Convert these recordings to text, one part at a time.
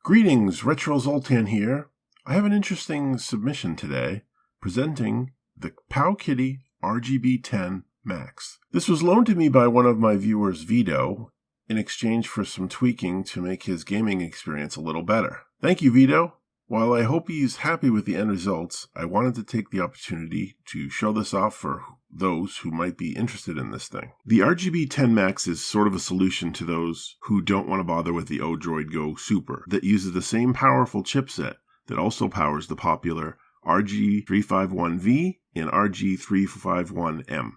Greetings, Retro Zoltan here. I have an interesting submission today, presenting the Powkiddy RGB10 Max. This was loaned to me by one of my viewers, Vito, in exchange for some tweaking to make his gaming experience a little better. Thank you, Vito. While I hope he's happy with the end results, I wanted to take the opportunity to show this off for those who might be interested in this thing. The RGB10 Max is sort of a solution to those who don't want to bother with the Odroid Go Super that uses the same powerful chipset that also powers the popular RG351V and RG351M.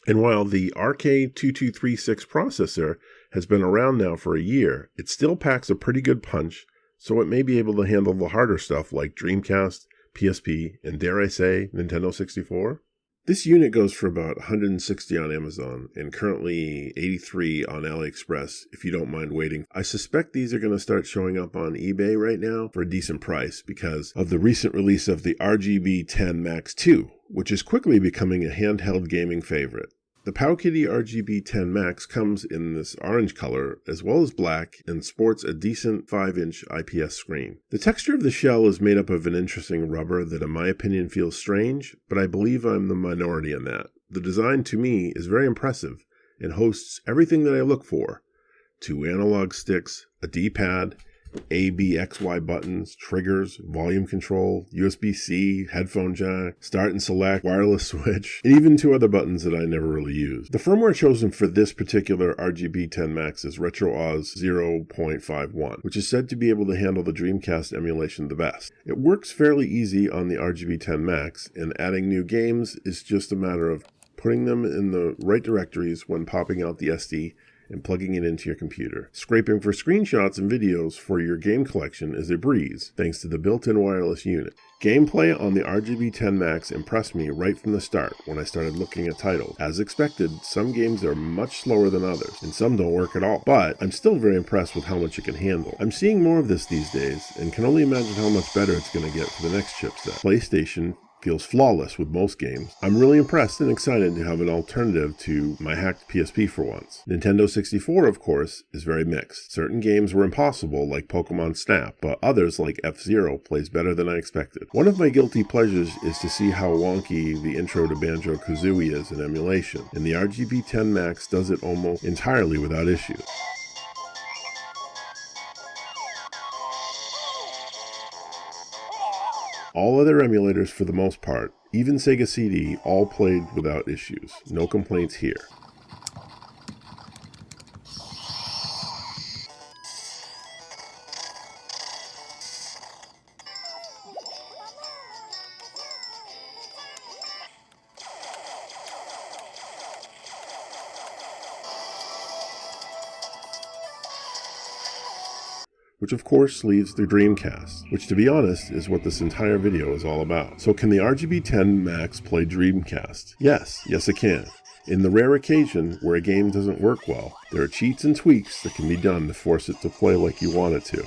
And while the RK2236 processor has been around now for a year, it still packs a pretty good punch, so it may be able to handle the harder stuff like Dreamcast, PSP, and dare I say, Nintendo 64. This unit goes for about $160 on Amazon and currently $83 on AliExpress if you don't mind waiting. I suspect these are going to start showing up on eBay right now for a decent price because of the recent release of the RGB10 Max 2, which is quickly becoming a handheld gaming favorite. The Powkiddy RGB10 Max comes in this orange color as well as black and sports a decent 5-inch IPS screen. The texture of the shell is made up of an interesting rubber that in my opinion feels strange, but I believe I'm the minority in that. The design to me is very impressive and hosts everything that I look for. 2 analog sticks, a D-pad, A, B, X, Y buttons, triggers, volume control, USB-C, headphone jack, start and select, wireless switch, and even 2 other buttons that I never really used. The firmware chosen for this particular RGB10 Max is RetroOS 0.51, which is said to be able to handle the Dreamcast emulation the best. It works fairly easy on the RGB10 Max, and adding new games is just a matter of putting them in the right directories when popping out the SD and plugging it into your computer. Scraping for screenshots and videos for your game collection is a breeze, thanks to the built-in wireless unit. Gameplay on the RGB10 Max impressed me right from the start when I started looking at titles. As expected, some games are much slower than others, and some don't work at all, but I'm still very impressed with how much it can handle. I'm seeing more of this these days, and can only imagine how much better it's going to get for the next chipset. PlayStation feels flawless with most games. I'm really impressed and excited to have an alternative to my hacked PSP for once. Nintendo 64, of course, is very mixed. Certain games were impossible, like Pokemon Snap, but others, like F-Zero, plays better than I expected. One of my guilty pleasures is to see how wonky the intro to Banjo-Kazooie is in emulation, and the RGB10 Max does it almost entirely without issue. All other emulators, for the most part, even Sega CD, all played without issues. No complaints here. Which of course leaves the Dreamcast, which to be honest is what this entire video is all about. So can the RGB10 Max play Dreamcast? Yes it can. In the rare occasion where a game doesn't work well, there are cheats and tweaks that can be done to force it to play like you want it to.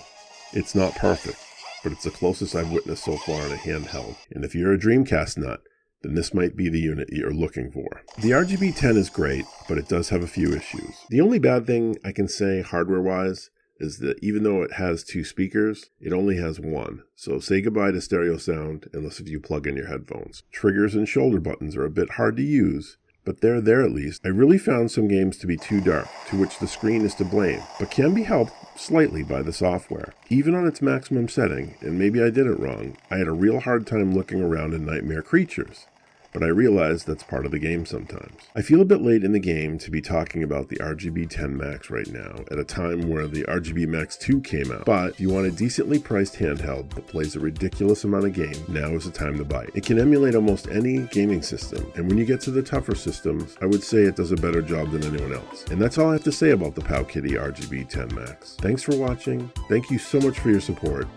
It's not perfect, but it's the closest I've witnessed so far in a handheld. And if you're a Dreamcast nut, then this might be the unit you're looking for. The RGB10 is great, but it does have a few issues. The only bad thing I can say hardware-wise is that even though it has 2 speakers, it only has 1. So say goodbye to stereo sound unless if you plug in your headphones. Triggers and shoulder buttons are a bit hard to use, but they're there at least. I really found some games to be too dark, to which the screen is to blame, but can be helped slightly by the software. Even on its maximum setting, and maybe I did it wrong, I had a real hard time looking around in Nightmare Creatures. But I realize that's part of the game sometimes. I feel a bit late in the game to be talking about the RGB10 Max right now, at a time where the RGB Max 2 came out. But if you want a decently priced handheld that plays a ridiculous amount of game, now is the time to buy it. It can emulate almost any gaming system, and when you get to the tougher systems, I would say it does a better job than anyone else. And that's all I have to say about the Powkiddy RGB10 Max. Thanks for watching, thank you so much for your support,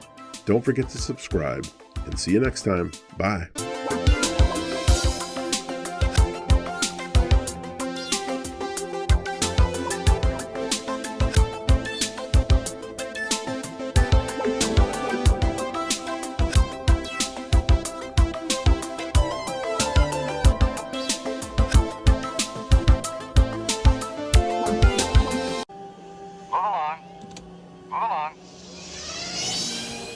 don't forget to subscribe, and see you next time, bye! Move along.